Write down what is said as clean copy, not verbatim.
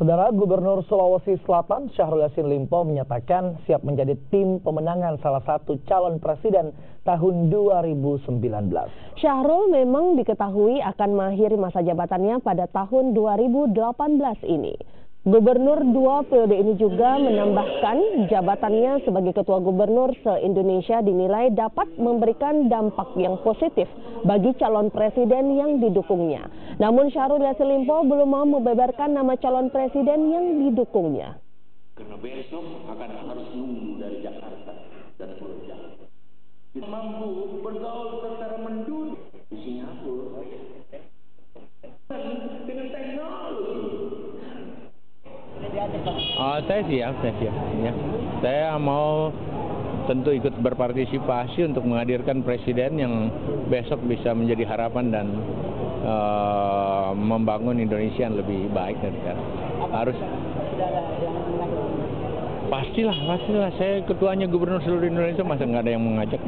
Saudara Gubernur Sulawesi Selatan Syahrul Yassin Limpo menyatakan siap menjadi tim pemenangan salah satu calon presiden tahun 2019. Syahrul memang diketahui akan mengakhiri masa jabatannya pada tahun 2018 ini. Gubernur 2 periode ini juga menambahkan jabatannya sebagai Ketua Gubernur se-Indonesia dinilai dapat memberikan dampak yang positif bagi calon presiden yang didukungnya. Namun Syahrul Yassin Limpo belum mau membeberkan nama calon presiden yang didukungnya. Karena besok harus nunggu dari Jakarta dan Pulau kita mampu bergaul secara menduduk di Singapura dengan teknologi. Saya siap ya. Saya mau tentu ikut berpartisipasi untuk menghadirkan presiden yang besok bisa menjadi harapan dan membangun Indonesia yang lebih baik dari sekarang. Harus pastilah. Saya ketuanya gubernur seluruh Indonesia, masa nggak ada yang mengajak.